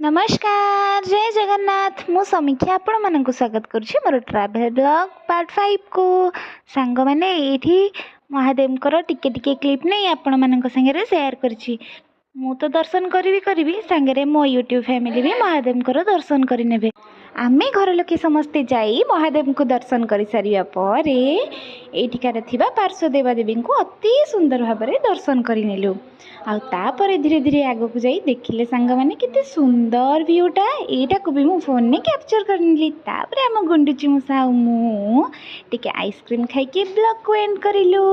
नमस्कार जय जगन्नाथ मु समीक्षा आपण मानक स्वागत करुछि मोर ट्रैवल ब्लॉग पार्ट 5 को सांग माने एठी महादेव कर टिके टिके क्लिप नहीं आपण मानक संगे शेयर करछि। मु तो दर्शन करी संगे मो यूट्यूब फैमिली भी महादेव कर दर्शन करि नेबे। आमे घर लोके समस्ते जाई महादेव को दर्शन कर सारिया पर एठिकार थिबा पार्श्व देवादेवी को अति सुंदर भाव में दर्शन करनेलु। आउे धीरे धीरे आग को जाई देखिले सांग माने केते सुंदर व्यूटा एटा को भी मु फोन में कैप्चर करनेली। तापर हम गुंडुची मुसा मु टिके आइसक्रीम खाई के ब्लॉग को एंड करिलु।